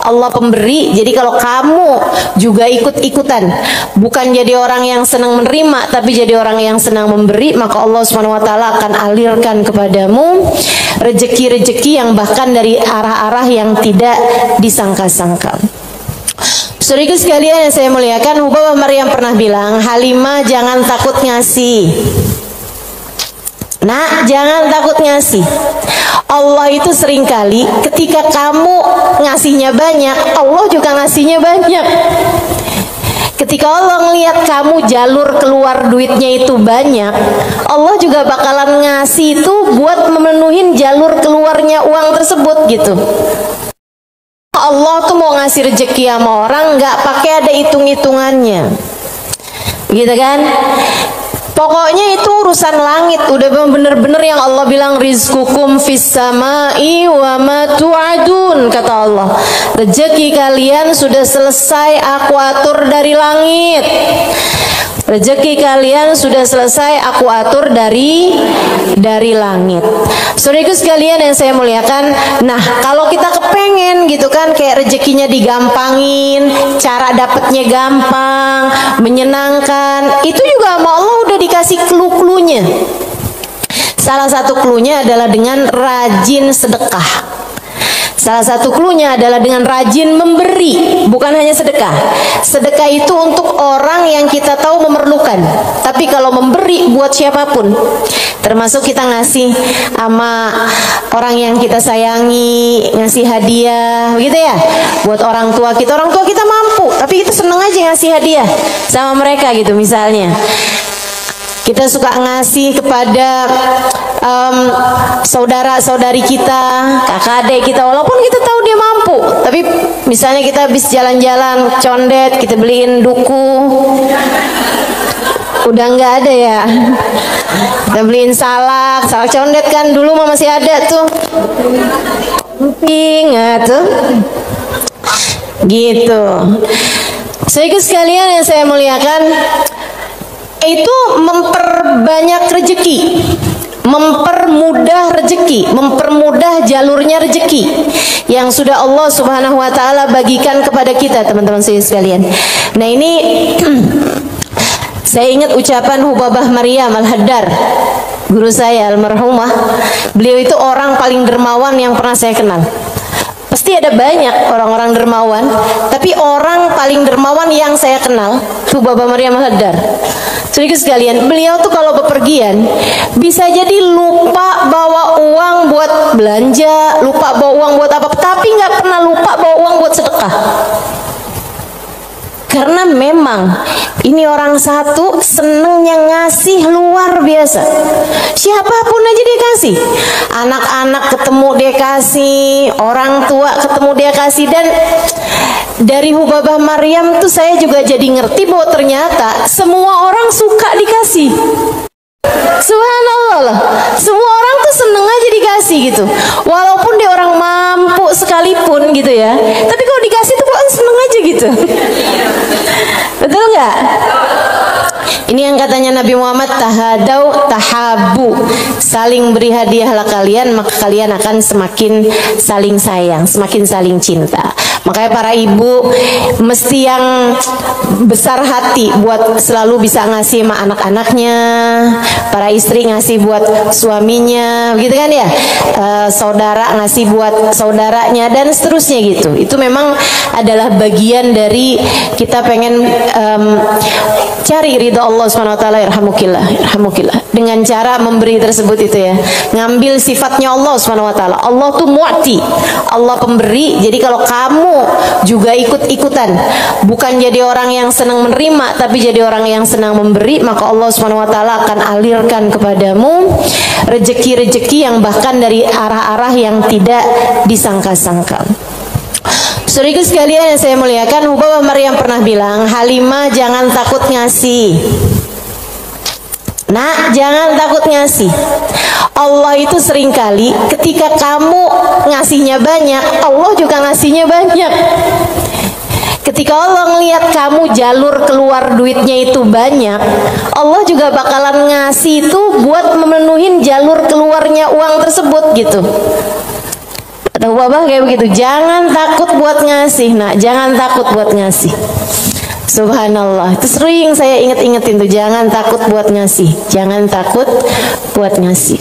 Allah pemberi. Jadi kalau kamu juga ikut-ikutan, bukan jadi orang yang senang menerima, tapi jadi orang yang senang memberi, maka Allah Subhanahu wa taala akan alirkan kepadamu rezeki-rezeki yang bahkan dari arah-arah yang tidak disangka-sangka. Saudaraku sekalian yang saya muliakan, Hubabah Maryam pernah bilang, Halimah jangan takut ngasih. Nak, jangan takut ngasih. Allah itu seringkali ketika kamu ngasihnya banyak, Allah juga ngasihnya banyak. Ketika Allah ngelihat kamu jalur keluar duitnya itu banyak, Allah juga bakalan ngasih itu buat memenuhin jalur keluarnya uang tersebut gitu. Allah tuh mau ngasih rezeki sama orang nggak pakai ada hitung-hitungannya, gitu kan? Pokoknya itu urusan langit, udah bener-bener yang Allah bilang rizqukum fis samai wa ma tu'adun, kata Allah. Rezeki kalian sudah selesai aku atur dari langit. Rezeki kalian sudah selesai aku atur dari langit. Saudaraku sekalian yang saya muliakan, nah kalau kita kepengen gitu kan kayak rezekinya digampangin, cara dapatnya gampang, menyenangkan, itu juga sama Allah udah dikasih clue-cluenya. Salah satu cluenya adalah dengan rajin sedekah. Salah satu cluenya adalah dengan rajin memberi, bukan hanya sedekah. Sedekah itu untuk orang yang kita tahu memerlukan. Tapi kalau memberi buat siapapun, termasuk kita ngasih sama orang yang kita sayangi, ngasih hadiah, begitu ya. Buat orang tua kita mampu, tapi kita seneng aja ngasih hadiah sama mereka gitu misalnya. Kita suka ngasih kepada saudara-saudari kita, kakak adik kita, walaupun kita tahu dia mampu. Tapi misalnya kita habis jalan-jalan condet, kita beliin duku, udah nggak ada ya. Kita beliin salak condet kan, dulu mah masih ada tuh. Ingat tuh, gitu. Saudaraku sekalian yang saya muliakan, itu memperbanyak rezeki, mempermudah rezeki, mempermudah jalurnya rezeki yang sudah Allah Subhanahu wa taala bagikan kepada kita, teman-teman sekalian. Nah, ini saya ingat ucapan Hubabah Maryam Al-Haddar, guru saya almarhumah. Beliau itu orang paling dermawan yang pernah saya kenal. Pasti ada banyak orang-orang dermawan, tapi orang paling dermawan yang saya kenal Hubabah Maryam Al-Haddar. Saudaraku sekalian, beliau tuh kalau bepergian bisa jadi lupa bawa uang buat belanja, lupa bawa uang buat apa, tapi nggak pernah lupa bawa uang buat sedekah. Karena memang ini orang satu senengnya ngasih luar biasa. Siapapun aja dia kasih. Anak-anak ketemu dia kasih, orang tua ketemu dia kasih. Dan dari Hubabah Maryam tuh saya juga jadi ngerti bahwa ternyata semua orang suka dikasih. Subhanallah lah, semua orang tuh seneng aja dikasih gitu. Walaupun dia orang mampu sekalipun gitu ya, tapi kalau dikasih tuh kok seneng aja gitu. Betul nggak? Ini yang katanya Nabi Muhammad, tahadau tahabu, saling beri hadiahlah kalian, maka kalian akan semakin saling sayang, semakin saling cinta. Makanya para ibu mesti yang besar hati buat selalu bisa ngasih sama anak-anaknya, para istri ngasih buat suaminya, gitu kan ya, saudara ngasih buat saudaranya dan seterusnya gitu. Itu memang adalah bagian dari kita pengen cari ridha Allah Subhanahu wa taala, irhamukillah, dengan cara memberi tersebut itu ya. Ngambil sifatnya Allah Subhanahu wa taala. Allah tuh mu'ti, Allah pemberi. Jadi kalau kamu juga ikut-ikutan, bukan jadi orang yang senang menerima, tapi jadi orang yang senang memberi, maka Allah Subhanahu wa taala akan alirkan kepadamu rezeki-rezeki yang bahkan dari arah-arah yang tidak disangka-sangka. Saudaraku sekalian yang saya muliakan, Hubabah Maryam pernah bilang, Halimah jangan takut ngasih. Nak, jangan takut ngasih. Allah itu seringkali ketika kamu ngasihnya banyak, Allah juga ngasihnya banyak. Ketika Allah ngelihat kamu jalur keluar duitnya itu banyak, Allah juga bakalan ngasih itu buat memenuhin jalur keluarnya uang tersebut gitu. Atau Abah kayak begitu. Jangan takut buat ngasih, nak. Jangan takut buat ngasih. Subhanallah. Itu sering saya inget-ingetin tuh. Jangan takut buat ngasih. Jangan takut buat ngasih.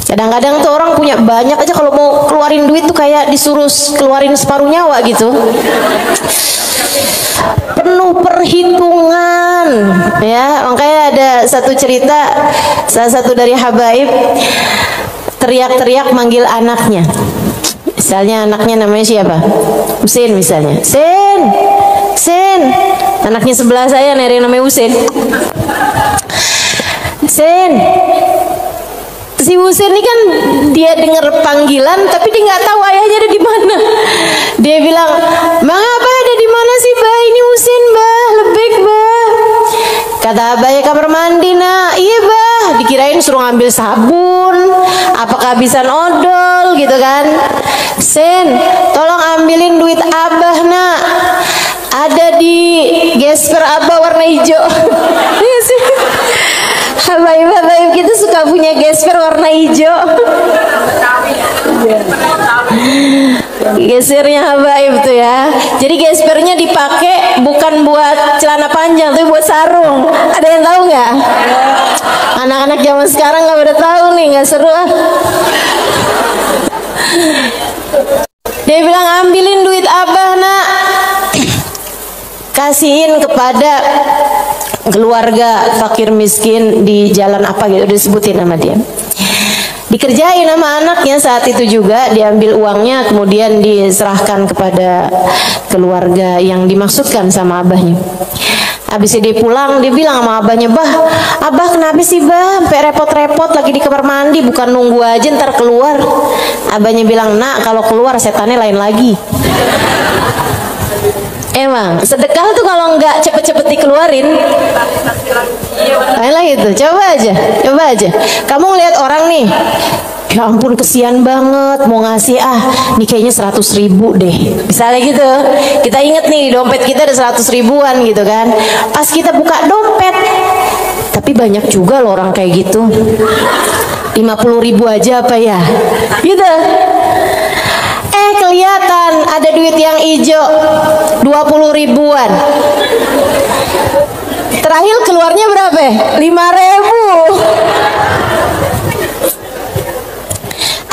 Kadang-kadang tuh orang punya banyak aja, kalau mau keluarin duit tuh kayak disuruh keluarin separuh nyawa gitu. Penuh perhitungan, ya. Makanya ada satu cerita, salah satu dari habaib teriak-teriak manggil anaknya. Misalnya anaknya namanya siapa? Husin misalnya. Sin, Sin. Anaknya sebelah saya nih yang namanya Husin. Sin. Si Husin ini kan dia dengar panggilan tapi dia nggak tahu ayahnya ada di mana. Dia bilang, "Bang Abah ada di mana sih, Bah? Ini Husin, Bah. Lebih, Bah." Kata abahnya, "Kamar mandi, Nak." "Iya, Bah." Dikirain suruh ngambil sabun, apa kehabisan odol gitu kan. "Sen, tolong ambilin duit Abah, Nak. Ada di gesper Abah warna hijau." Iya sih. Habaib-habaib kita suka punya gesper warna hijau. Gesernya habaib tuh ya. Jadi gespernya dipakai bukan buat celana panjang, tapi buat sarung. Ada yang tahu nggak? Anak-anak zaman sekarang nggak pada tahu nih, nggak seru ah. Dia bilang, "Ambilin duit Abah, Nak. Kasihin kepada keluarga fakir miskin di jalan apa gitu," disebutin nama dia. Dikerjain sama anaknya saat itu juga, diambil uangnya kemudian diserahkan kepada keluarga yang dimaksudkan sama abahnya. Habis dia pulang, dia bilang sama abahnya, "Bah, Abah kenapa sih, Bah? Sampai repot-repot lagi di kamar mandi, bukan nunggu aja ntar keluar." Abahnya bilang, "Nak, kalau keluar setannya lain lagi." Emang sedekah tuh kalau nggak cepet-cepet dikeluarin lain lagi tuh. Coba aja kamu ngeliat orang nih, ya ampun kesian banget, mau ngasih nih kayaknya 100.000 deh misalnya gitu. Kita inget nih dompet kita ada 100 ribuan gitu kan. Pas kita buka dompet, tapi banyak juga loh orang kayak gitu, 50.000 aja apa ya gitu. Kelihatan ada duit yang hijau 20 ribuan. Terakhir keluarnya berapa? 5.000.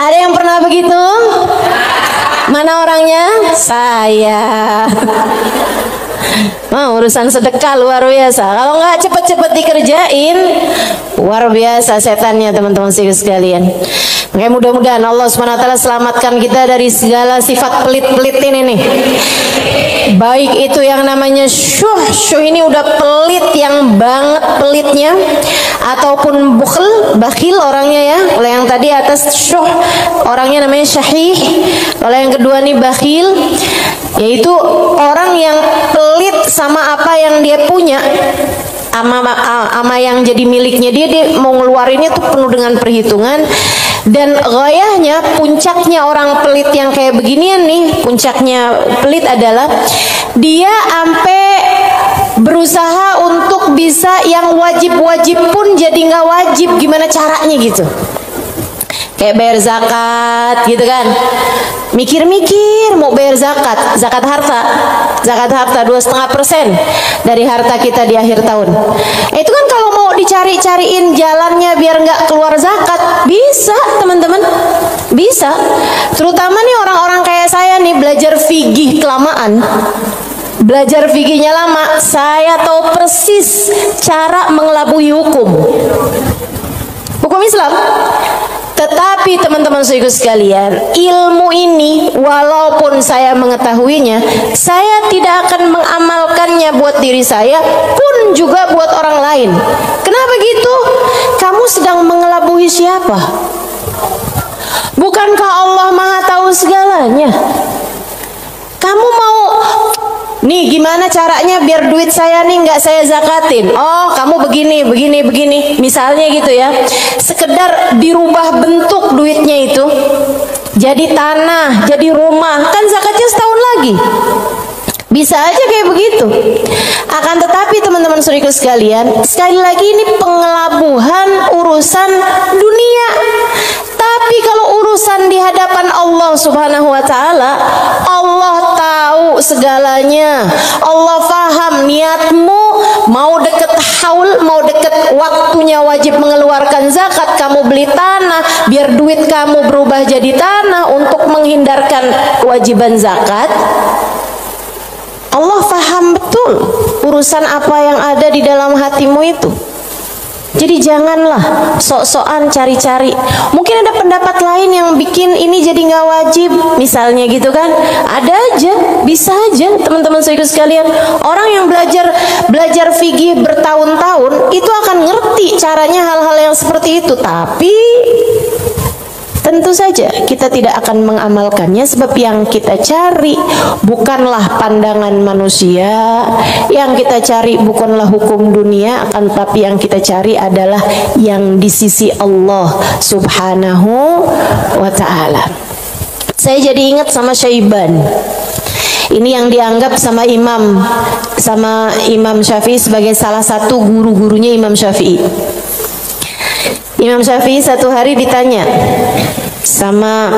Ada yang pernah begitu? Mana orangnya? Saya. Urusan sedekah luar biasa. Kalau nggak cepet-cepet dikerjain, luar biasa setannya, teman-teman sekalian. Oke, mudah-mudahan Allah SWT selamatkan kita dari segala sifat pelit-pelit ini nih. Baik itu yang namanya syuh ini udah pelit yang banget pelitnya, ataupun bakhil orangnya ya. Kalau yang tadi atas syuh orangnya namanya syahih. Kalau yang kedua nih bakhil, yaitu orang yang pelit sama apa yang dia punya, ama yang jadi miliknya dia mau ngeluarinnya tuh penuh dengan perhitungan. Dan gayahnya, puncaknya orang pelit yang kayak beginian nih, puncaknya pelit adalah dia sampai berusaha untuk bisa yang wajib-wajib pun jadi nggak wajib. Gimana caranya gitu? Kayak bayar zakat gitu kan, mikir-mikir mau bayar zakat harta 2,5% dari harta kita di akhir tahun. Itu kan kalau mau dicari-cariin jalannya biar nggak keluar zakat, bisa teman-teman, bisa. Terutama nih orang-orang kayak saya nih, belajar fikih kelamaan, belajar fikihnya lama, saya tahu persis cara mengelabui hukum Islam. Tetapi teman-teman sekalian, ilmu ini walaupun saya mengetahuinya, saya tidak akan mengamalkannya buat diri saya pun juga buat orang lain. Kenapa gitu? Kamu sedang mengelabui siapa? Bukankah Allah Maha tahu segalanya? Kamu mau nih gimana caranya biar duit saya nih nggak saya zakatin? Oh, kamu begini, misalnya gitu ya. Sekedar dirubah bentuk duitnya itu, jadi tanah, jadi rumah, kan zakatnya setahun lagi. Bisa aja kayak begitu. Akan tetapi teman-teman saudara sekalian, sekali lagi ini pengelabuhan urusan dunia. Tapi kalau urusan di hadapan Allah Subhanahu wa taala, Allah tahu segalanya. Allah paham niatmu, mau deket haul, mau deket waktunya wajib mengeluarkan zakat, kamu beli tanah biar duit kamu berubah jadi tanah untuk menghindarkan kewajiban zakat. Allah paham betul urusan apa yang ada di dalam hatimu itu. Jadi janganlah sok-sokan cari-cari. Mungkin ada pendapat lain yang bikin ini jadi nggak wajib, misalnya gitu kan? Ada aja, bisa aja teman-teman saudara sekalian. Orang yang belajar fikih bertahun-tahun itu akan ngerti caranya hal-hal yang seperti itu. Tapi tentu saja kita tidak akan mengamalkannya, sebab yang kita cari bukanlah pandangan manusia, yang kita cari bukanlah hukum dunia, akan tetapi yang kita cari adalah yang di sisi Allah Subhanahu wa ta'ala. Saya jadi ingat sama Syaiban. Ini yang dianggap sama Imam Syafi'i sebagai salah satu guru-gurunya Imam Syafi'i. Imam Syafi'i satu hari ditanya sama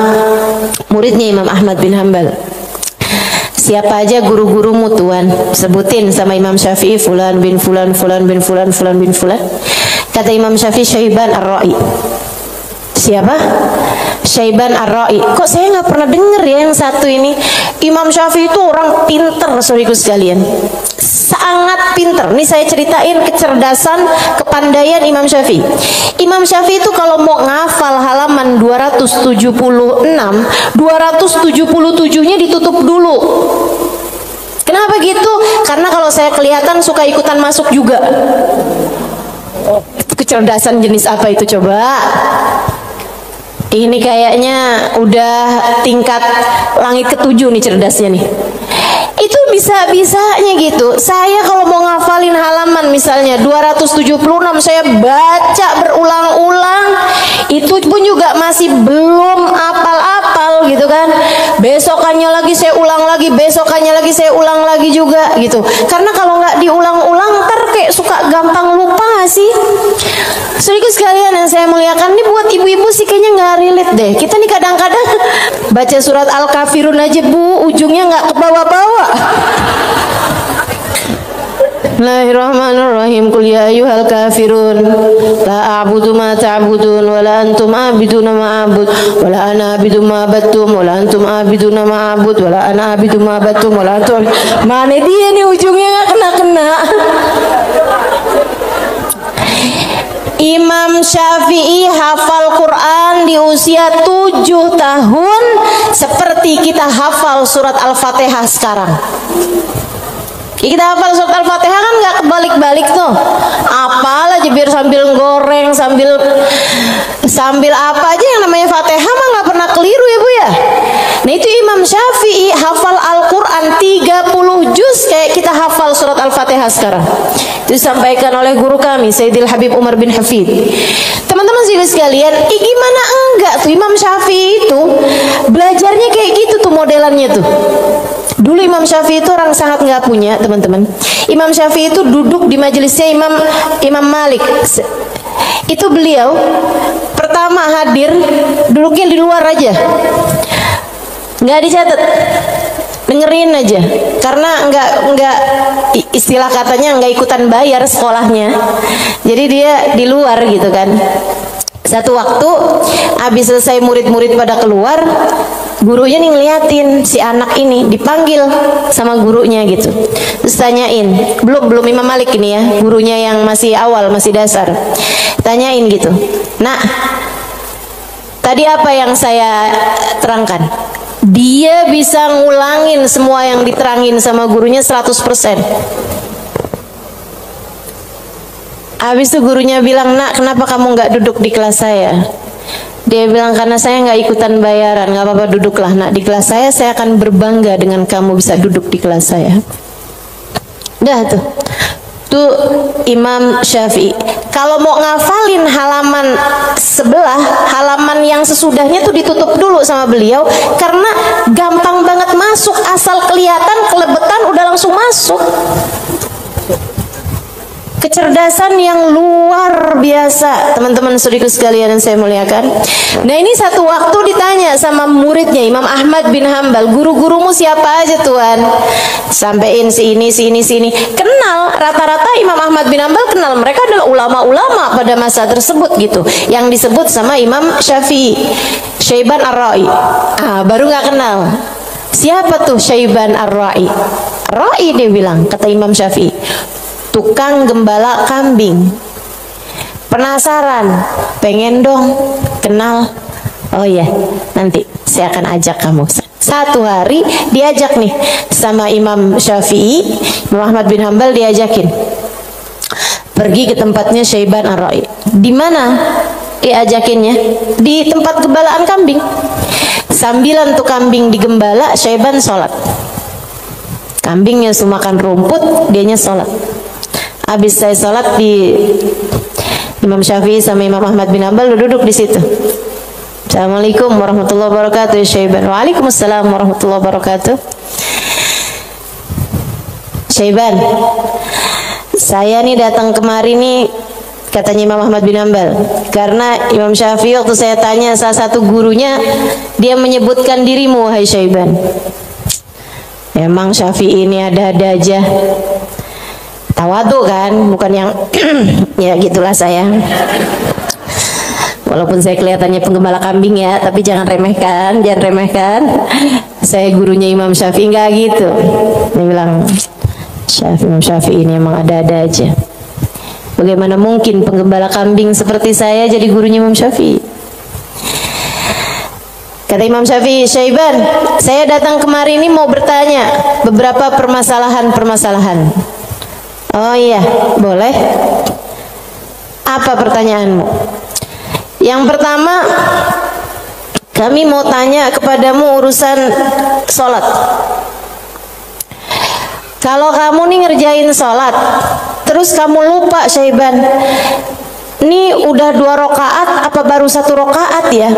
muridnya Imam Ahmad bin Hanbal, siapa aja guru-gurumu tuan? Sebutin sama Imam Syafi'i, fulan bin fulan, fulan bin fulan, fulan bin fulan. Kata Imam Syafi'i, Syaiban Ar-Ra'i. Siapa? Syaiban Ar-Ra'i. Kok saya nggak pernah denger ya yang satu ini? Imam Syafi'i itu orang pinter, saudaraku sekalian, sangat pinter. Ini saya ceritain kecerdasan, kepandaian Imam Syafi'i. Imam Syafi'i itu kalau mau ngafal halaman 276, 277-nya ditutup dulu. Kenapa gitu? Karena kalau saya kelihatan suka ikutan masuk juga. Kecerdasan jenis apa itu coba? Ini kayaknya udah tingkat langit ketujuh nih cerdasnya nih. Itu bisa-bisanya gitu. Saya kalau mau ngafalin halaman misalnya 276, saya baca berulang-ulang, itu pun juga masih belum apal-apal gitu kan. Besokannya lagi saya ulang lagi, besokannya lagi saya ulang lagi juga gitu. Karena kalau nggak diulang-ulang ntar kayak suka gampang lupa nggak sih? Saudaraku sekalian yang saya muliakan, ini buat ibu-ibu sih kayaknya nggak relate deh. Kita nih kadang-kadang baca surat Al-Kafirun aja bu, ujungnya nggak ke bawah-bawah. Bismillahirrahmanirrahim. Qul ya ayyuhal kafirun la a'budu ma ta'budun wa la antum a'biduna ma a'bud wa la ana a'budu ma abattum wa la antum a'biduna ma a'bud wa la ana a'budu ma abattum wa la antum. Mana dia nih ujungnya nggak kena-kena. Imam Syafi'i hafal Quran di usia 7 tahun seperti kita hafal surat Al-Fatihah sekarang. Kita hafal surat Al-Fatihah kan nggak kebalik-balik tuh. Apal aja biar sambil goreng, sambil apa aja yang namanya Fatihah mah nggak pernah keliru ya bu ya. Nah itu Imam Syafi'i hafal Al-Quran 30 juz kayak kita hafal surat Al-Fatihah sekarang. Itu disampaikan oleh guru kami Sayyidil Habib Umar bin Hafid. Teman-teman sekalian, gimana enggak tuh Imam Syafi'i itu belajarnya kayak gitu tuh modelannya tuh. Dulu Imam Syafi'i itu orang sangat nggak punya teman-teman. Imam Syafi'i itu duduk di majelisnya Imam Malik. Itu beliau pertama hadir duduknya di luar aja, nggak dicatat, dengerin aja. Karena nggak istilah katanya nggak ikutan bayar sekolahnya, jadi dia di luar gitu kan. Satu waktu habis selesai murid-murid pada keluar, gurunya nih ngeliatin si anak ini dipanggil sama gurunya gitu. Terus tanyain, belum Imam Malik ini ya, gurunya yang masih awal, masih dasar. Tanyain gitu, "Nak, tadi apa yang saya terangkan?" Dia bisa ngulangin semua yang diterangin sama gurunya 100%. Habis itu gurunya bilang, "Nak, kenapa kamu nggak duduk di kelas saya?" Dia bilang, "Karena saya nggak ikutan bayaran." "Nggak apa-apa, duduklah nak di kelas saya akan berbangga dengan kamu bisa duduk di kelas saya." Udah tuh Imam Syafi'i. Kalau mau ngafalin halaman sebelah, halaman yang sesudahnya tuh ditutup dulu sama beliau, karena gampang banget masuk, asal kelihatan kelebetan udah langsung masuk. kecerdasan yang luar biasa, teman-teman saudaraku sekalian yang saya muliakan. Nah, ini satu waktu ditanya sama muridnya Imam Ahmad bin Hambal, guru-gurumu siapa aja Tuan? Sampein si ini. Kenal, rata-rata Imam Ahmad bin Hambal kenal, mereka adalah ulama-ulama pada masa tersebut gitu, yang disebut sama Imam Syafi'i, Syaiban Ar-Ra'i. Baru nggak kenal. Siapa tuh Syaiban Ar-Ra'i? Ra'i dia bilang, kata Imam Syafi'i, tukang gembala kambing. Penasaran, pengen dong kenal. Oh iya, nanti saya akan ajak kamu. Satu hari diajak nih sama Imam Syafi'i, Imam Ahmad bin Hambal diajakin pergi ke tempatnya Syaiban Ar-Ra'i. Di mana diajakinnya? Di tempat gembalaan kambing. Sambilan tuh kambing digembala, Syaiban sholat. Kambingnya makan rumput, dianya sholat. Habis saya sholat, di Imam Syafi'i sama Imam Ahmad bin Hambal duduk di situ. Assalamualaikum warahmatullahi wabarakatuh Syaiban. Waalaikumsalam warahmatullahi wabarakatuh. Syaiban, saya nih datang kemari nih, katanya Imam Ahmad bin Hambal, karena Imam Syafi'i waktu saya tanya salah satu gurunya, dia menyebutkan dirimu wahai Syaiban. Emang Syafi'i ini ada-ada aja. Tawadu kan, bukan yang ya gitulah saya. Walaupun saya kelihatannya penggembala kambing ya, tapi jangan remehkan. Saya gurunya Imam Syafi'i, enggak gitu. Dia bilang, Imam Syafi'i ini emang ada-ada aja. Bagaimana mungkin penggembala kambing seperti saya jadi gurunya Imam Syafi'i? Kata Imam Syafi'i, Syaiban, saya datang kemari ini mau bertanya beberapa permasalahan. Oh iya, boleh. Apa pertanyaanmu? Yang pertama, kami mau tanya kepadamu urusan sholat. Kalau kamu nih ngerjain sholat, terus kamu lupa Syaiban, ini udah 2 rakaat apa baru 1 rakaat ya?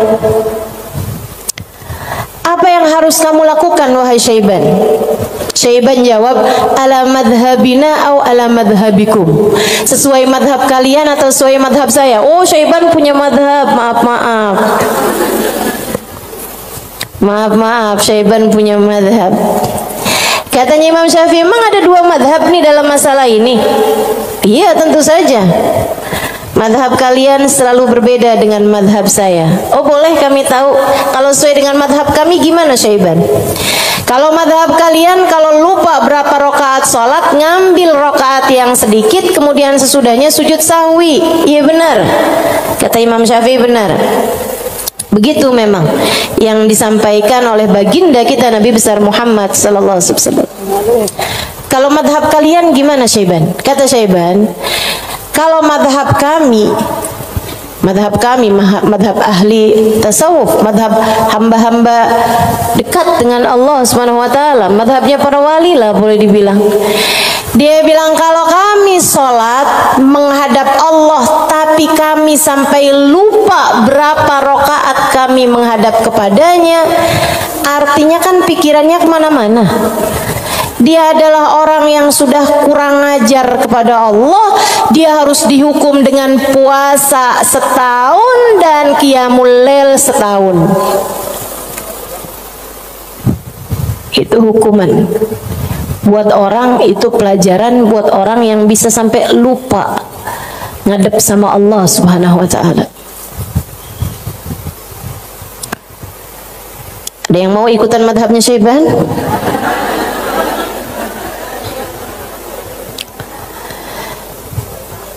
Apa yang harus kamu lakukan wahai Syaiban? Syaiban jawab, ala madhabina au ala madhabikum. Sesuai madhab kalian atau sesuai madhab saya? Oh, Syaiban punya madhab, maaf, Syaiban punya madhab. Katanya Imam Syafi'i, memang ada 2 madhab nih dalam masalah ini? Iya, tentu saja. Madhab kalian selalu berbeda dengan madhab saya. Oh, boleh kami tahu kalau sesuai dengan madhab kami gimana Syaiban? Kalau madhab kalian, kalau lupa berapa rakaat sholat, ngambil rakaat yang sedikit, kemudian sesudahnya sujud sahwi. Iya benar, kata Imam Syafi'i, benar. Begitu memang yang disampaikan oleh baginda kita Nabi besar Muhammad sallallahu alaihi wasallam. Kalau madhab kalian gimana Syaiban? Kata Syaiban, kalau madhab kami, madhab ahli tasawuf, madhab hamba-hamba dekat dengan Allah Subhanahu wa ta'ala, madhabnya para wali lah boleh dibilang. Dia bilang kalau kami sholat menghadap Allah tapi kami sampai lupa berapa rakaat kami menghadap kepadanya, artinya kan pikirannya kemana-mana. Dia adalah orang yang sudah kurang ajar kepada Allah. Dia harus dihukum dengan puasa setahun dan qiyamul lail setahun. Itu hukuman buat orang, itu pelajaran buat orang yang bisa sampai lupa ngadep sama Allah Subhanahu wa ta'ala. Ada yang mau ikutan madhabnya Syaiban?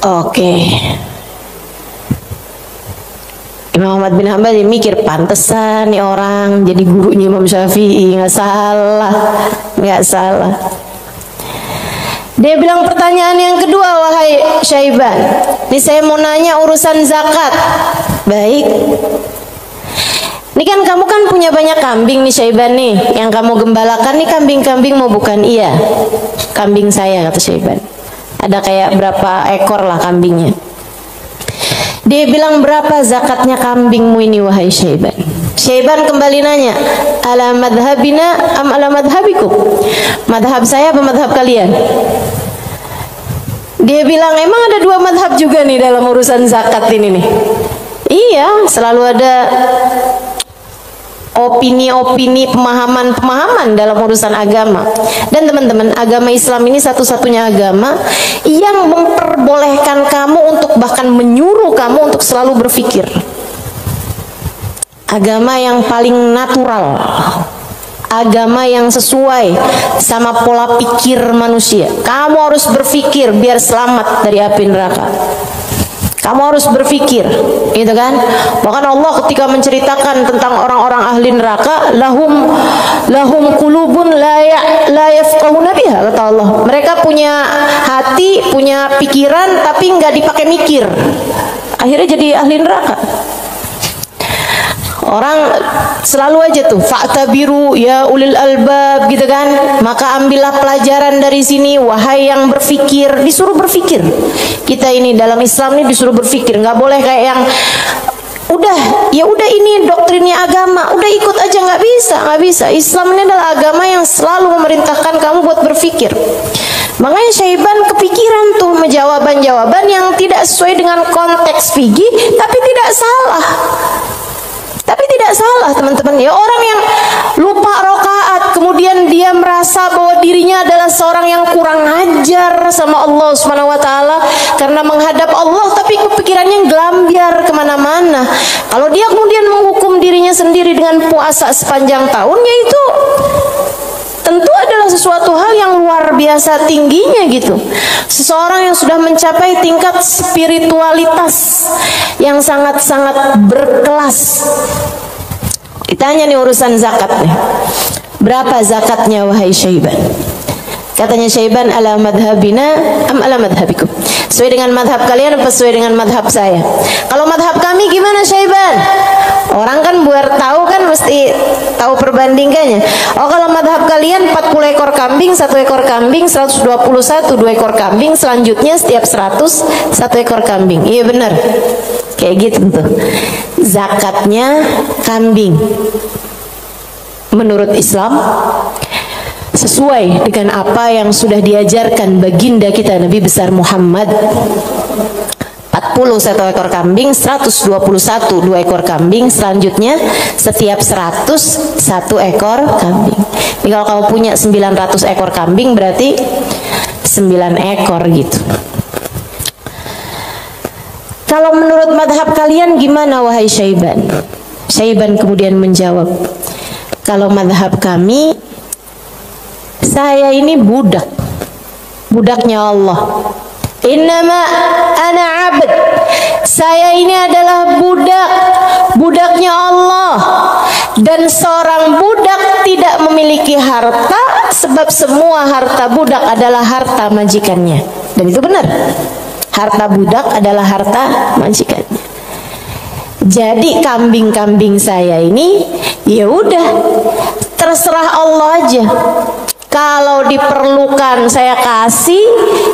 Oke. Imam Ahmad bin Hambal dia mikir, pantesan nih orang jadi gurunya Imam Syafi'i. Nggak salah. Dia bilang, pertanyaan yang kedua wahai Syaiban, ini saya mau nanya urusan zakat. Baik. Ini kan kamu kan punya banyak kambing nih Syaiban nih, yang kamu gembalakan nih kambing-kambing mau bukan? Iya, kambing saya, kata Syaiban. Ada kayak berapa ekor lah kambingnya. Dia bilang, berapa zakatnya kambingmu ini wahai Syaiban? Syaiban kembali nanya, ala madhabina am ala madhabikum? Madhab saya apa madhab kalian? Dia bilang emang ada dua madhab juga nih dalam urusan zakat ini nih. Iya, selalu ada opini-opini, pemahaman-pemahaman dalam urusan agama. Dan teman-teman, agama Islam ini satu-satunya agama yang memperbolehkan kamu untuk, bahkan menyuruh kamu untuk selalu berpikir. Agama yang paling natural, agama yang sesuai sama pola pikir manusia. Kamu harus berpikir biar selamat dari api neraka. Kamu harus berpikir, gitu kan? Bahkan Allah ketika menceritakan tentang orang-orang ahli neraka, lahum qulubun la yafqahuna biha, kata Allah. Mereka punya hati, punya pikiran, tapi nggak dipakai mikir. Akhirnya jadi ahli neraka. Orang selalu aja tuh fa'tabiru ya ulil albab, gitu kan. Maka ambillah pelajaran dari sini wahai yang berpikir. Disuruh berpikir. Kita ini dalam Islam ini disuruh berpikir, nggak boleh kayak yang ya udah ini doktrinnya agama, udah ikut aja, nggak bisa. Islam ini adalah agama yang selalu memerintahkan kamu buat berpikir. Makanya Syaiban kepikiran tuh jawaban-jawaban yang tidak sesuai dengan konteks fikih, tapi tidak salah. Teman-teman, ya orang yang lupa rokaat kemudian dia merasa bahwa dirinya adalah seorang yang kurang ajar sama Allah Subhanahu wa taala karena menghadap Allah, tapi kepikirannya gelambiar kemana-mana. Kalau dia kemudian menghukum dirinya sendiri dengan puasa sepanjang tahunnya, itu tentu adalah sesuatu hal yang luar biasa tingginya gitu. Seseorang yang sudah mencapai tingkat spiritualitas yang sangat-sangat berkelas. Ditanya nih urusan zakat nih, berapa zakatnya wahai Syaiban? Katanya Syaiban, ala madhabina am ala madhabikum? Sesuai dengan madhab kalian apa sesuai dengan madhab saya? Kalau madhab kami gimana Syaiban? Orang kan buat tahu kan mesti tahu perbandingannya. Oh, kalau madhab kalian 40 ekor kambing, 1 ekor kambing, 121, 2 ekor kambing, selanjutnya setiap 100, 1 ekor kambing. Iya benar. Kayak gitu tuh. Zakatnya kambing menurut Islam sesuai dengan apa yang sudah diajarkan baginda kita Nabi besar Muhammad. 40 1 ekor kambing, 121 2 ekor kambing, selanjutnya setiap 100 1 ekor kambing. Jadi kalau kamu punya 900 ekor kambing berarti 9 ekor gitu. Kalau menurut madhab kalian gimana wahai Syaiban? Syaiban kemudian menjawab, kalau madhab kami, saya ini budaknya Allah. Innama ana abd, saya ini adalah budaknya Allah. Dan seorang budak tidak memiliki harta, sebab semua harta budak adalah harta majikannya. Dan itu benar, harta budak adalah harta majikannya. Jadi kambing-kambing saya ini ya udah terserah Allah aja. Kalau diperlukan saya kasih,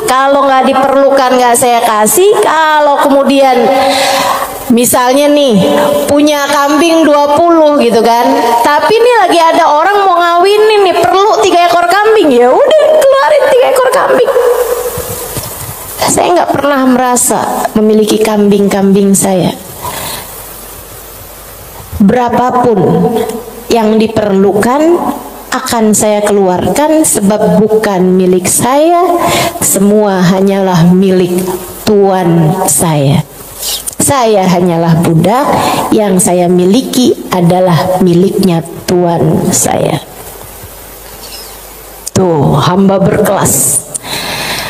kalau nggak diperlukan nggak saya kasih. Kalau kemudian misalnya nih punya kambing 20 gitu kan, tapi nih lagi ada orang mau ngawinin nih, perlu 3 ekor kambing, ya udah keluarin 3 ekor kambing. Saya nggak pernah merasa memiliki kambing-kambing saya. Berapapun yang diperlukan akan saya keluarkan, sebab bukan milik saya, semua hanyalah milik Tuan saya. Saya hanyalah budak, yang saya miliki adalah miliknya Tuan saya. Tuh, hamba berkelas.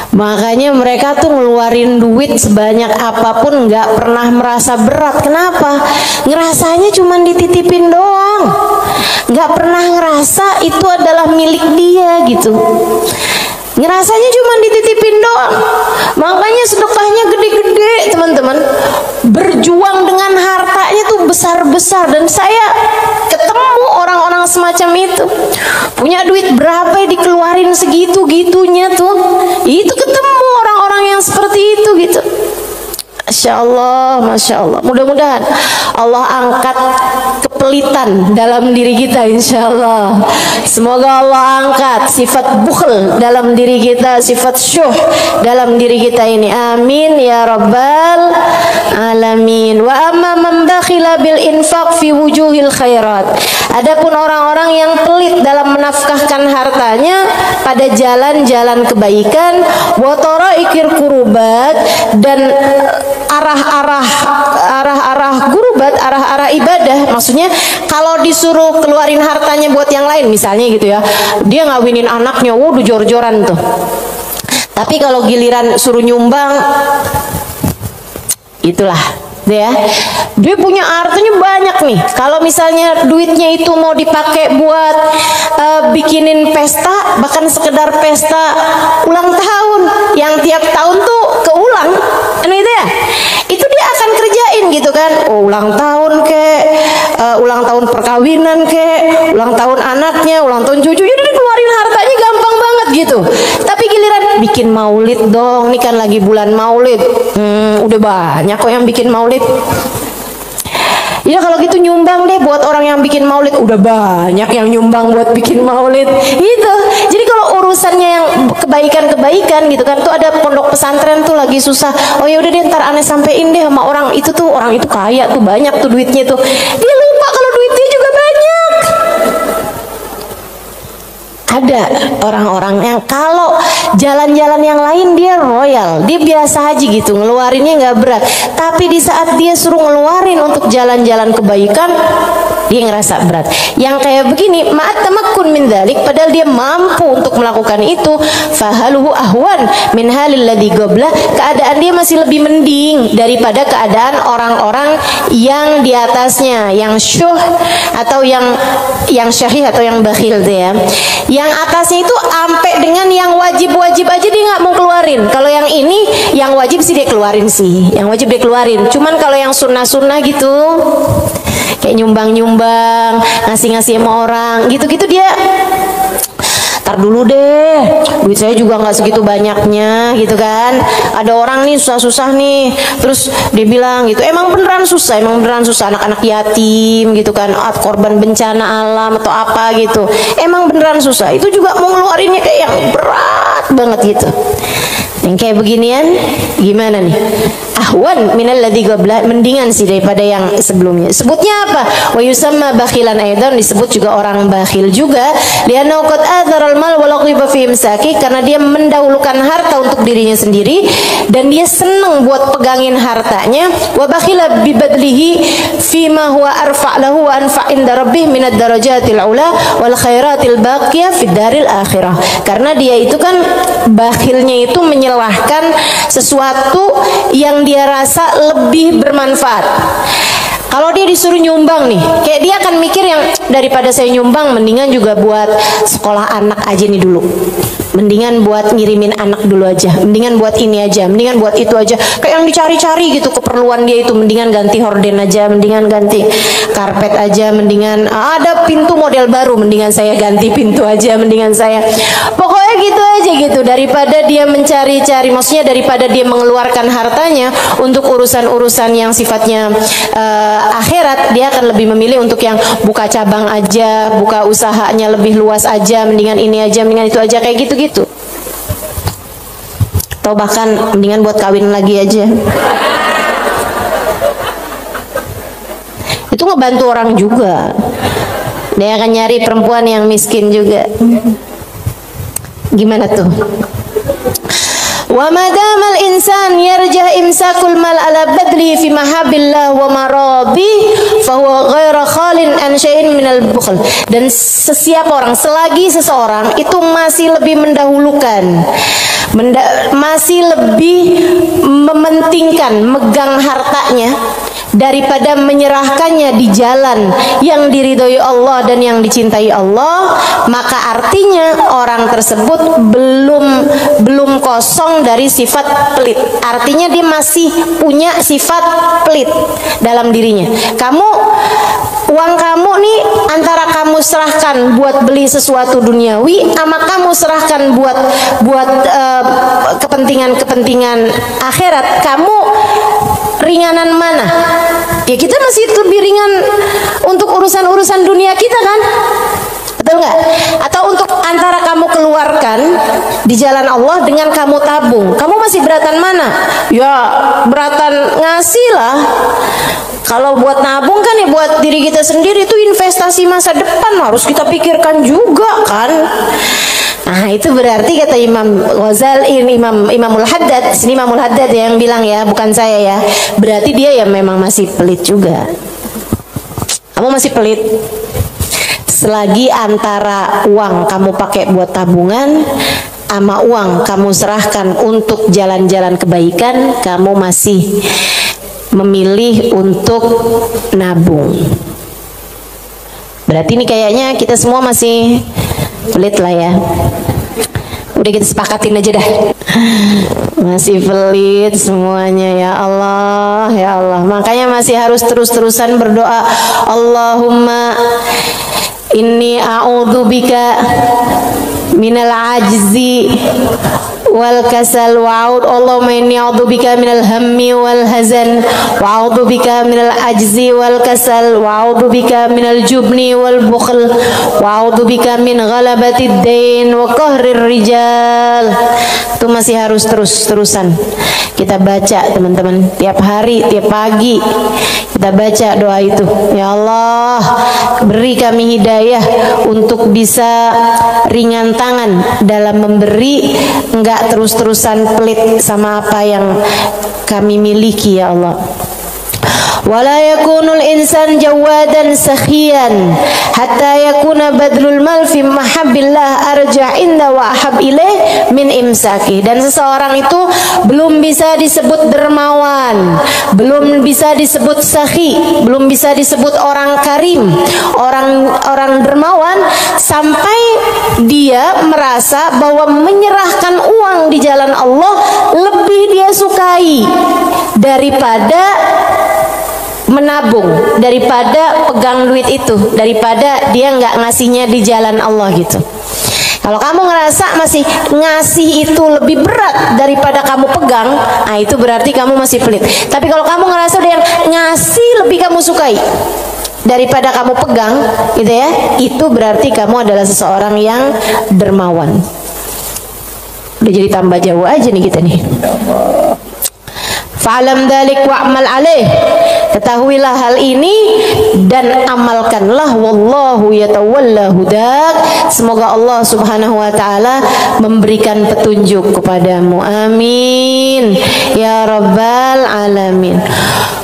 Makanya mereka tuh ngeluarin duit sebanyak apapun nggak pernah merasa berat. Kenapa? Ngerasanya cuma dititipin doang, nggak pernah ngerasa itu adalah milik dia gitu. Ngerasanya cuma dititipin doang. Makanya sedekahnya gede-gede teman-teman, berjuang dengan hartanya tuh besar-besar. Dan saya ketemu orang-orang semacam itu, punya duit berapa dikeluarin segitu-gitunya tuh. Itu ketemu orang-orang yang seperti itu gitu. Masya Allah, Masya Allah. Mudah-mudahan Allah angkat kepelitan dalam diri kita, insya Allah. Semoga Allah angkat sifat bukhl dalam diri kita, sifat syuh dalam diri kita ini. Amin ya rabbal alamin. Wa amma man bakhila bil infaq fi wujuhil khairat. Adapun orang-orang yang pelit dalam menafkahkan hartanya pada jalan-jalan kebaikan, wa taraikir kurubat, dan arah-arah gurubat, arah-arah ibadah. Maksudnya kalau disuruh keluarin hartanya buat yang lain misalnya gitu ya, dia ngawinin anaknya, waduh jor-joran tuh. Tapi kalau giliran suruh nyumbang, itulah ya, dia punya hartanya banyak nih. Kalau misalnya duitnya itu mau dipakai buat bikinin pesta, bahkan sekedar pesta ulang tahun yang tiap tahun tuh keulang, gitu ya, itu dia akan kerjain gitu kan. Oh, ulang tahun ulang tahun perkawinan ulang tahun anaknya, ulang tahun cucunya, dia keluarin hartanya gampang banget gitu. Tapi giliran bikin maulid dong, ini kan lagi bulan maulid, udah banyak kok yang bikin maulid. Ya kalau gitu nyumbang deh buat orang yang bikin maulid, udah banyak yang nyumbang buat bikin maulid gitu. Jadi kalau urusannya yang kebaikan-kebaikan gitu kan, tuh ada pondok pesantren tuh lagi susah, oh ya udah deh ntar aneh sampein deh sama orang itu tuh, orang itu kaya tuh, banyak tuh duitnya tuh. Dia lupa kalau duitnya juga banyak. Ada orang-orang yang kalau jalan-jalan yang lain dia royal, dia biasa aja gitu, ngeluarinnya nggak berat. Tapi di saat dia suruh ngeluarin untuk jalan-jalan kebaikan, dia ngerasa berat. Yang kayak begini, ma'at tamakkun min dzalik, padahal dia mampu untuk melakukan itu, fahaluhu ahwan min halil ladzi qabla, keadaan dia masih lebih mending daripada keadaan orang-orang yang di atasnya, yang syuh atau yang syahih atau yang bakhil ya. Yang atasnya itu sampai dengan yang wajib-wajib aja dia nggak mau keluarin. Kalau yang ini, yang wajib sih dia keluarin sih, yang wajib dia keluarin. Cuman kalau yang sunnah-sunnah gitu, kayak nyumbang-nyumbang, ngasih-ngasih sama orang, gitu-gitu dia, tar dulu deh, duit saya juga nggak segitu banyaknya, gitu kan. Ada orang nih susah-susah nih, terus dia bilang gitu, emang beneran susah, anak-anak yatim gitu kan, korban bencana alam atau apa gitu, emang beneran susah. Itu juga mau ngeluarinnya kayak yang berat banget gitu. Yang kayak beginian gimana nih? Ahwan minal ladzi qabla, mendingan sih daripada yang sebelumnya. Sebutnya apa? Wa yusamma bakhilan aidan, disebut juga orang bakhil juga. Li'annahu qad athara al-mal wa laqiba fi imsaki, karena dia mendahulukan harta untuk dirinya sendiri dan dia senang buat pegangin hartanya. Wa bakhila bi badlihi fi ma huwa arfa' lahu wa anfa' inda rabbih min ad-darajatil ula wal khairatil baqiyah fid daril akhirah. Karena dia itu kan bakhilnya itu menyelahkan sesuatu yang dia rasa lebih bermanfaat. Kalau dia disuruh nyumbang nih, kayak dia akan mikir yang daripada saya nyumbang, mendingan juga buat sekolah anak aja nih dulu, mendingan buat ngirimin anak dulu aja, mendingan buat ini aja, mendingan buat itu aja, kayak yang dicari-cari gitu keperluan dia itu, mendingan ganti horden aja, mendingan ganti karpet aja, mendingan ada pintu model baru, mendingan saya ganti pintu aja, mendingan saya, pokoknya gitu aja gitu, daripada dia mencari-cari, maksudnya daripada dia mengeluarkan hartanya untuk urusan-urusan yang sifatnya akhirat, dia akan lebih memilih untuk yang buka cabang aja, buka usahanya lebih luas aja, mendingan ini aja, mendingan itu aja, kayak gitu-gitu. Atau bahkan mendingan buat kawin lagi aja. Itu ngebantu orang juga. Dia akan nyari perempuan yang miskin juga. Gimana tuh? Wa madamal insan yarjah imsakul mal ala badli fi mahabillah wa maradi fa huwa ghairu khalin an syai'in minal bukhl. Dan sesiapa orang, selagi seseorang itu masih lebih mendahulukan, masih lebih mementingkan megang hartanya daripada menyerahkannya di jalan yang diridhoi Allah dan yang dicintai Allah, maka artinya orang tersebut belum kosong dari sifat pelit. Artinya dia masih punya sifat pelit dalam dirinya. Uang kamu nih antara kamu serahkan buat beli sesuatu duniawi, sama kamu serahkan buat kepentingan akhirat, kamu keringanan mana? Ya kita masih lebih ringan untuk urusan-urusan dunia kita kan? Betul nggak? Atau untuk antara kamu keluarkan di jalan Allah dengan kamu tabung, kamu masih beratan mana? Ya beratan ngasih lah. Kalau buat nabung kan ya buat diri kita sendiri, itu investasi masa depan harus kita pikirkan juga kan. Nah itu berarti kata Imam Ghazali, Imamul Haddad, sini Imamul Haddad yang bilang ya, bukan saya ya. Berarti dia ya memang masih pelit juga. Kamu masih pelit. Selagi antara uang kamu pakai buat tabungan sama uang kamu serahkan untuk jalan-jalan kebaikan, kamu masih memilih untuk nabung. Berarti ini kayaknya kita semua masih pelit lah ya. Udah kita sepakatin aja dah. Masih pelit semuanya, ya Allah, ya Allah. Makanya masih harus terus-terusan berdoa. Allahumma inni a'udzubika minal ajzi wal kasal wa'ud. Allahumma inni a'udzubika minal hammi wal hazan wa a'udzubika minal ajzi wal kasal wa a'udzubika minal jubni wal bukhl wa a'udzubika min ghalabatid dain wa qahrir rijal. Itu masih harus terus-terusan kita baca teman-teman, tiap hari, tiap pagi kita baca doa itu. Ya Allah, beri kami hidayah untuk bisa ringan tangan dalam memberi, enggak terus-terusan pelit sama apa yang kami miliki ya Allah. Wala yakunul insan jawadan sakhiyan hatta yakuna badlul mal fi mahabbillah arja inda wa ahab ilaih min imsaki. Dan seseorang itu belum bisa disebut dermawan, belum bisa disebut sakhi, belum bisa disebut orang karim, orang dermawan sampai dia merasa bahwa menyerahkan uang di jalan Allah lebih dia sukai daripada menabung, daripada pegang duit itu, daripada dia nggak ngasihnya di jalan Allah gitu. Kalau kamu ngerasa masih ngasih itu lebih berat daripada kamu pegang, nah itu berarti kamu masih pelit. Tapi kalau kamu ngerasa udah yang ngasih lebih kamu sukai daripada kamu pegang gitu ya, itu berarti kamu adalah seseorang yang dermawan. Udah jadi tambah jauh aja nih kita nih. Fa'alam dzalik wa'mal alaih. Ketahuilah hal ini dan amalkanlah. Wallahu yatawalla hudak. Semoga Allah Subhanahu wa taala memberikan petunjuk kepadamu. Amin ya rabbal alamin.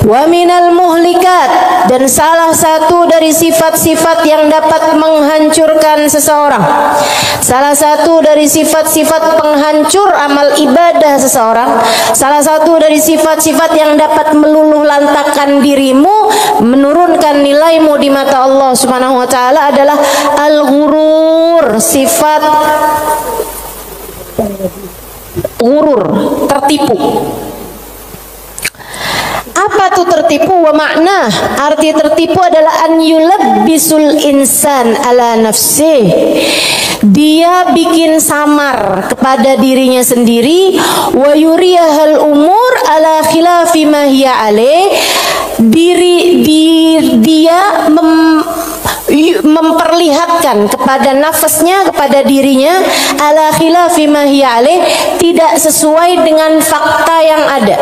Wa minal muhlikat, dan salah satu dari sifat-sifat yang dapat menghancurkan seseorang, salah satu dari sifat-sifat penghancur amal ibadah seseorang, salah satu dari sifat-sifat yang dapat meluluh lantakkan dirimu, menurunkan nilaimu di mata Allah Subhanahu wa taala adalah al-ghurur, sifat ghurur, tertipu. Apa tuh tertipu? Wa makna, arti tertipu adalah an yulabbisul insan ala nafsih. Dia bikin samar kepada dirinya sendiri, wa yuriyahal umur ala khilafi ma hiya alaih. Dia memperlihatkan kepada nafasnya, kepada dirinya, ala khilafi ma hiya alaih, tidak sesuai dengan fakta yang ada.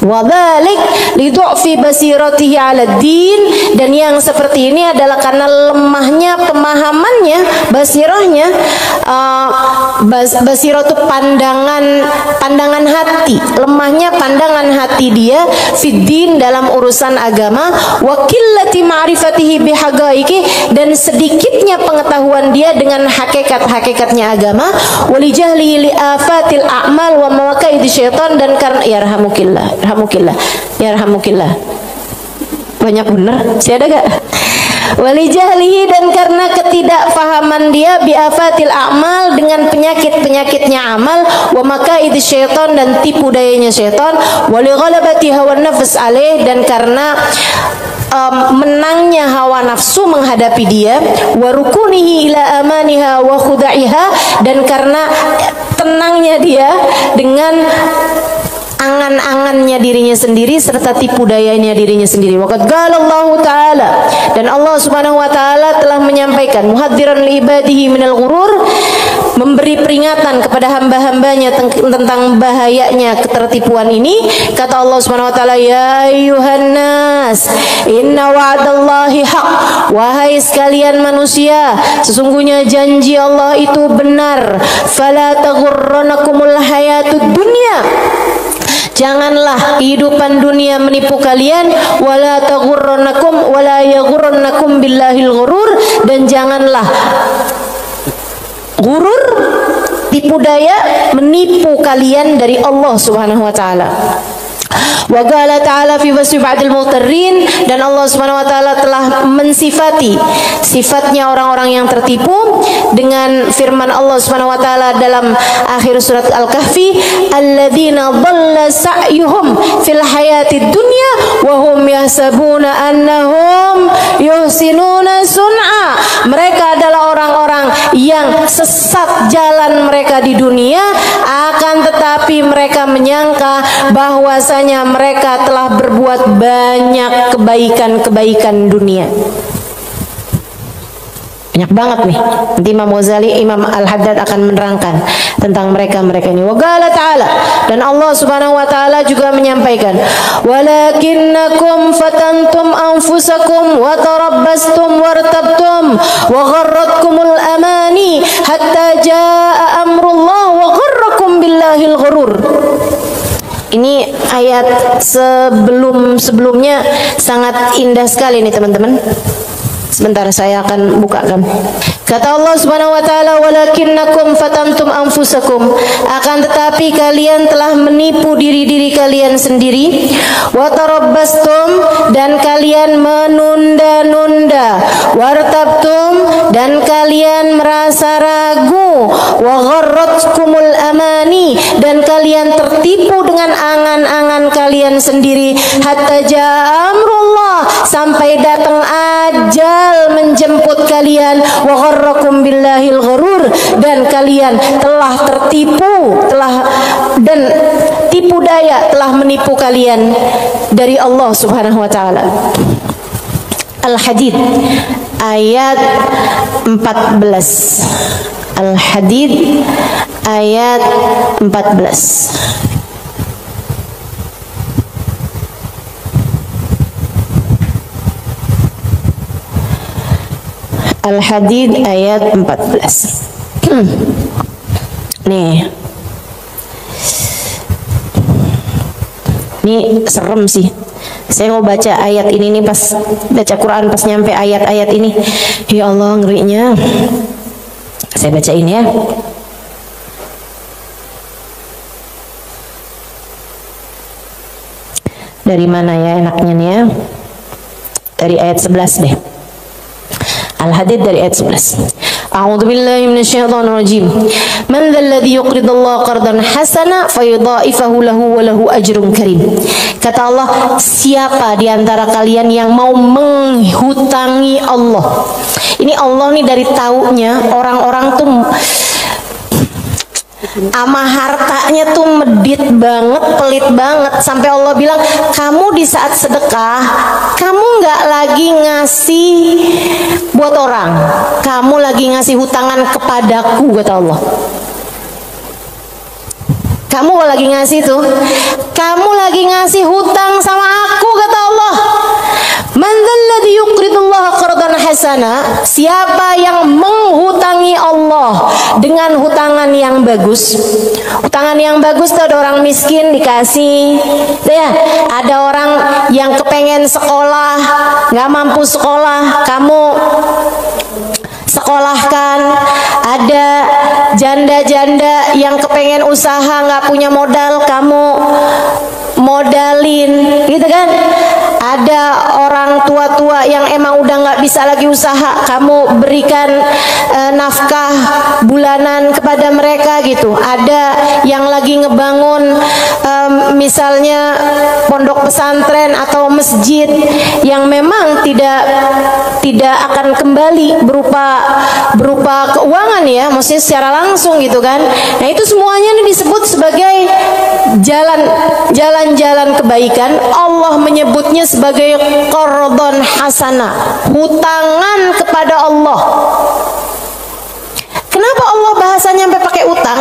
Wadhalik lidu'fi basiratihi 'ala din, dan yang seperti ini adalah karena lemahnya pemahamannya, basirahnya. Basirah itu pandangan hati, lemahnya pandangan hati dia fiddin, dalam urusan agama, wa qillati ma'rifatihi bihaqaiqi, dan sedikitnya pengetahuan dia dengan hakikat-hakikatnya agama, walijahli li afatil a'mal wa mawaqa'id syaitan, dan karena yarhamukillah banyak bener sih, ada gak? Walijahlihi, dan karena ketidakfahaman dia biafatil a'mal, dengan penyakit-penyakitnya amal, wa makaid syaitan, dan tipu dayanya syaitan, wali ghalabati hawa nafs alaih, dan karena menangnya hawa nafsu menghadapi dia, wa rukunihi ila amaniha wa khuda'iha, dan karena tenangnya dia dengan angan-angannya dirinya sendiri serta tipu dayanya dirinya sendiri. Waqad qala Allah Ta'ala, dan Allah Subhanahu wa taala telah menyampaikan muhadziran li ibadihi minal ghurur, memberi peringatan kepada hamba-hambanya tentang bahayanya ketertipuan ini. Kata Allah Subhanahu wa taala, ya ayyuhan nas inna wa'dallahi haq, wahai sekalian manusia, sesungguhnya janji Allah itu benar. Fala taghurrannakumul hayatud dunya, janganlah kehidupan dunia menipu kalian. Wala taghurrannakum wala yaghurrannakum billahil ghurur, dan janganlah ghurur, tipu daya, menipu kalian dari Allah Subhanahu wa taala. Wa qala ta'ala fi wasfi ba'dil mughtarrin, dan Allah Subhanahu wa taala telah mensifati sifatnya orang-orang yang tertipu dengan firman Allah Subhanahu wa taala dalam akhir surat Al-Kahfi, alladzina dhalla sa'yuhum fil hayatid dunya wa hum yahsabuna annahum yuhsinuna sun'a. Mereka adalah orang-orang yang sesat jalan mereka di dunia, akan tetapi mereka menyangka bahwasanya mereka telah berbuat banyak kebaikan-kebaikan dunia. Banyak banget nih. Nanti Imam Ghazali, Imam Al-Haddad akan menerangkan tentang mereka-mereka ini. Wa qala ta'ala, dan Allah Subhanahu wa taala juga menyampaikan, walakinnakum fatantum anfusakum wa tarabbastum wartabtum wa gharratkumul amani hatta jaa amrullah wa gharrakum billahil ghurur. Ini ayat sebelumnya sangat indah sekali nih teman-teman. Sebentar saya akan bukakan. Kata Allah Subhanahu wa taala, walakinnakum fatantum anfusakum, akan tetapi kalian telah menipu diri-diri kalian sendiri, wa tarabbastum, dan kalian menunda-nunda, wartabtum, dan kalian merasa ragu, wa gharratkumul amani, dan kalian tertipu dengan angan-angan kalian sendiri, hatta jaa amrullah, sampai datang ajal menjemput kalian, wa gharrakum billahil ghurur, dan kalian telah tertipu, dan tipu daya telah menipu kalian dari Allah Subhanahu wa taala. Al-Hadid ayat 14. Al-Hadid ayat 14. Al-Hadid ayat 14. Nih. Ini serem sih. Saya mau baca ayat ini nih, pas baca Quran pas nyampe ayat-ayat ini. Ya Allah, ngerinya. Saya bacain ya. Dari mana ya enaknya nih ya? Dari ayat 11 deh. Al-Hadid dari ayat 11. A'udzu billahi minasyaitonir rajim. Man dzalladzi yuqridullaha qardan hasana fayudha'ifahu lahu wa lahu ajrun karim. Kata Allah, siapa di antara kalian yang mau menghutangi Allah? Ini Allah nih dari taunya orang-orang tuh ama hartanya tuh medit banget, pelit banget, sampai Allah bilang, kamu di saat sedekah kamu nggak lagi ngasih buat orang, kamu lagi ngasih hutangan kepadaku, kata Allah. Kamu lagi ngasih tuh, kamu lagi ngasih hutang sama aku, kata Allah. Man dzalladzi yuqridullaha qardan hasana, siapa yang menghutangi Allah dengan hutangan yang bagus. Hutangan yang bagus tuh ada orang miskin dikasih, ya. Ada orang yang kepengen sekolah, nggak mampu sekolah, kamu sekolahkan. Ada janda-janda yang kepengen usaha nggak punya modal, kamu modalin, gitu kan. Ada orang tua-tua yang emang udah nggak bisa lagi usaha, kamu berikan nafkah bulanan kepada mereka, gitu. Ada yang lagi ngebangun misalnya pondok pesantren atau masjid yang memang tidak akan kembali berupa keuangan ya, maksudnya secara langsung, gitu kan. Nah itu semuanya ini disebut sebagai jalan-jalan kebaikan Allah menyebutnya sebagai qardhan hasanah, hutangan kepada Allah. Kenapa Allah bahasanya sampai pakai utang?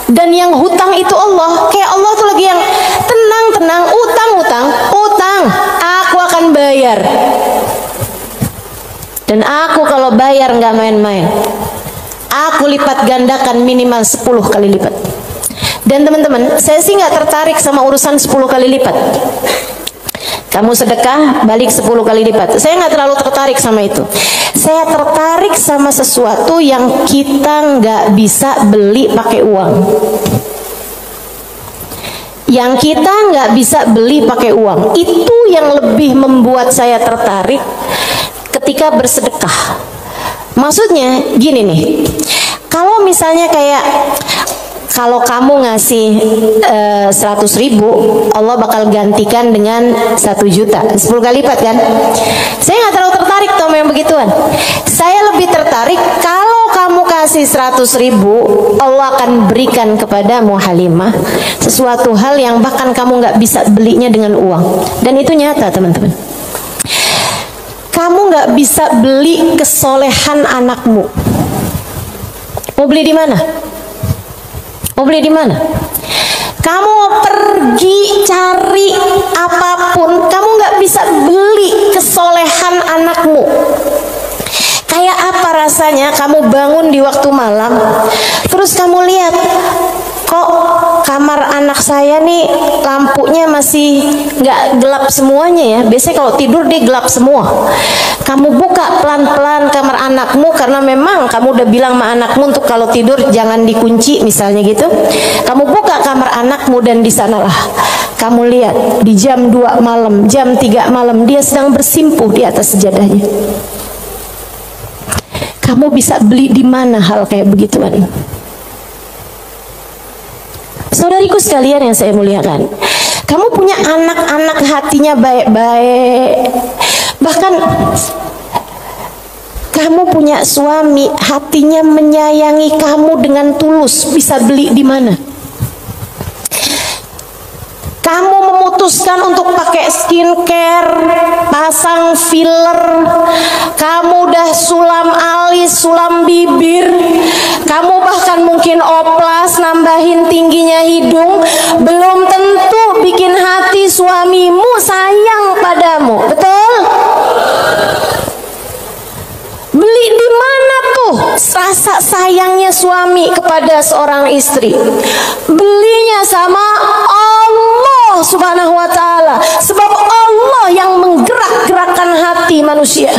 Dan yang hutang itu Allah, kayak Allah tuh lagi yang tenang, utang, aku akan bayar. Dan aku kalau bayar nggak main-main, aku lipat gandakan minimal 10 kali lipat. Dan teman-teman, saya sih nggak tertarik sama urusan 10 kali lipat. Kamu sedekah balik 10 kali lipat, saya nggak terlalu tertarik sama itu. Saya tertarik sama sesuatu yang kita nggak bisa beli pakai uang. Yang kita nggak bisa beli pakai uang, itu yang lebih membuat saya tertarik ketika bersedekah. Maksudnya gini nih, kalau misalnya kayak kalau kamu ngasih 100.000, Allah bakal gantikan dengan 1 juta, 10 kali lipat kan? Saya nggak terlalu tertarik sama yang begituan. Saya lebih tertarik kalau kamu kasih 100.000, Allah akan berikan kepadamu Halimah sesuatu hal yang bahkan kamu nggak bisa belinya dengan uang. Dan itu nyata teman-teman. Kamu nggak bisa beli kesolehan anakmu. Mau beli di mana? Mau beli di mana? Kamu pergi cari apapun, kamu nggak bisa beli kesolehan anakmu. Kayak apa rasanya kamu bangun di waktu malam, terus kamu lihat, kok kamar anak saya nih lampunya masih nggak gelap semuanya ya. Biasanya kalau tidur dia gelap semua. Kamu buka pelan-pelan kamar anakmu karena memang kamu udah bilang sama anakmu untuk kalau tidur jangan dikunci misalnya gitu. Kamu buka kamar anakmu dan di sanalah kamu lihat di jam 2 malam, jam 3 malam dia sedang bersimpuh di atas sejadahnya. Kamu bisa beli di mana hal kayak begituan? Saudariku sekalian yang saya muliakan, kamu punya anak-anak hatinya baik-baik, bahkan kamu punya suami hatinya menyayangi kamu dengan tulus, bisa beli di mana? Kamu memutuskan untuk pakai skincare, pasang filler, kamu udah sulam alis, sulam bibir, kamu bahkan mungkin oplas, nambahin tingginya hidung, belum tentu bikin hati suamimu sayang padamu, betul? Beli di mana tuh rasa sayangnya suami kepada seorang istri? Belinya sama Allah Subhanahu wa ta'ala, sebab Allah yang menggerak-gerakkan hati manusia.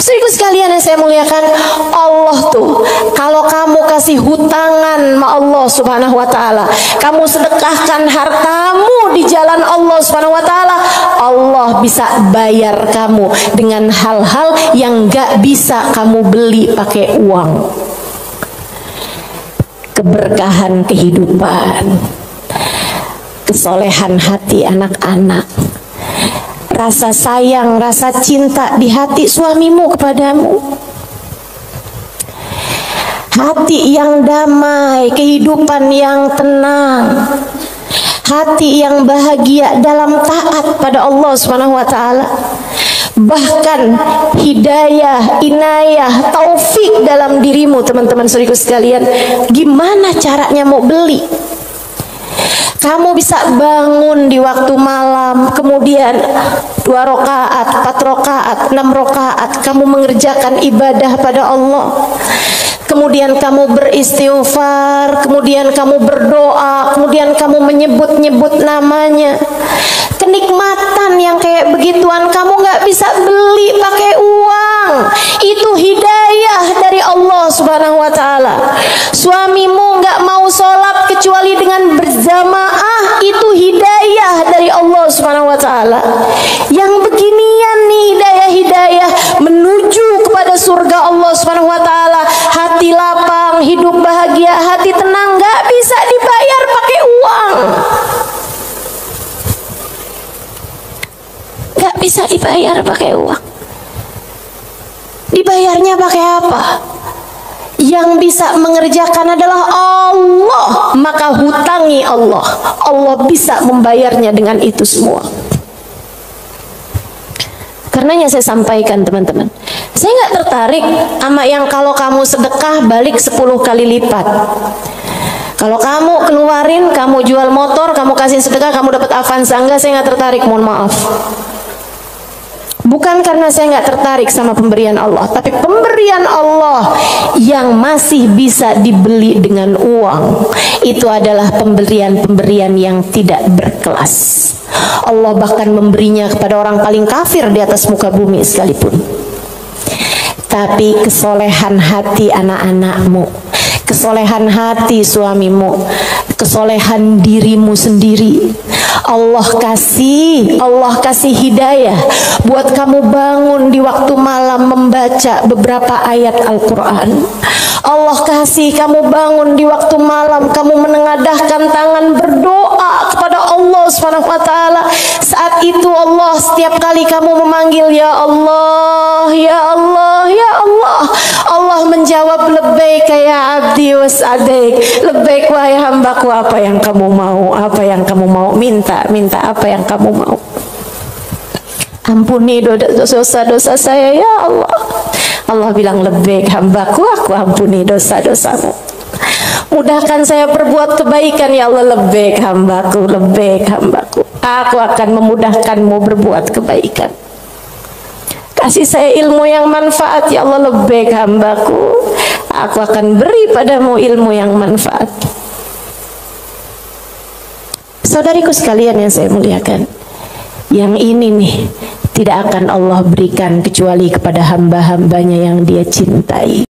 Saudaraku sekalian yang saya muliakan, Allah tuh kalau kamu kasih hutangan sama Allah Subhanahu wa ta'ala, kamu sedekahkan hartamu di jalan Allah Subhanahu wa ta'ala, Allah bisa bayar kamu dengan hal-hal yang gak bisa kamu beli pakai uang. Keberkahan kehidupan, kesolehan hati anak-anak, rasa sayang, rasa cinta di hati suamimu kepadamu, hati yang damai, kehidupan yang tenang, hati yang bahagia dalam taat pada Allah Subhanahu wa ta'ala, bahkan hidayah, inayah, taufik dalam dirimu. Teman-teman saudaraku sekalian, gimana caranya mau beli? Kamu bisa bangun di waktu malam, kemudian 2 rakaat, 4 rakaat, 6 rakaat, kamu mengerjakan ibadah pada Allah. Kemudian kamu beristighfar, kemudian kamu berdoa, kemudian kamu menyebut-nyebut namanya. Kenikmatan yang kayak begituan kamu nggak bisa beli pakai uang. Itu hidayah dari Allah Subhanahu wa ta'ala. Suamimu nggak mau sholat kecuali dengan berjamaah, itu hidayah dari Allah Subhanahu wa ta'ala. Yang beginian nih hidayah-hidayah menuju kepada surga Allah Subhanahu wa ta'ala, hati lapang, hidup bahagia, hati tenang, nggak bisa dibayar pakai uang. Gak bisa dibayar pakai uang. Dibayarnya pakai apa? Yang bisa mengerjakan adalah Allah. Maka hutangi melayani Allah, Allah bisa membayarnya dengan itu semua. Karenanya saya sampaikan teman-teman, saya nggak tertarik sama yang kalau kamu sedekah balik 10 kali lipat. Kalau kamu keluarin, kamu jual motor, kamu kasih sedekah, kamu dapat Avanza. Enggak, saya nggak tertarik, mohon maaf. Bukan karena saya nggak tertarik sama pemberian Allah, tapi pemberian Allah yang masih bisa dibeli dengan uang, itu adalah pemberian-pemberian yang tidak berkelas. Allah bahkan memberinya kepada orang paling kafir di atas muka bumi sekalipun. Tapi kesolehan hati anak-anakmu, kesolehan hati suamimu, kesolehan dirimu sendiri, Allah kasih hidayah buat kamu bangun di waktu malam membaca beberapa ayat Al-Quran. Allah kasih kamu bangun di waktu malam, kamu menengadahkan tangan berdoa kepada Allah SWT. Saat itu Allah, setiap kali kamu memanggil ya Allah, ya Allah, ya Allah, Allah menjawab labbaik ya abdi was'adaik, labbaik wahai hambaku, apa yang kamu mau, apa yang kamu mau, minta apa yang kamu mau. Ampuni dosa-dosa saya ya Allah. Allah bilang labbaik hambaku, aku ampuni dosa-dosamu. Mudahkan saya berbuat kebaikan ya Allah, labbaik hambaku, labbaik hambaku. Aku akan memudahkanmu berbuat kebaikan. Kasih saya ilmu yang manfaat ya Allah, labbaik hambaku. Aku akan beri padamu ilmu yang manfaat. Saudariku sekalian yang saya muliakan, yang ini nih tidak akan Allah berikan kecuali kepada hamba-hambanya yang Dia cintai.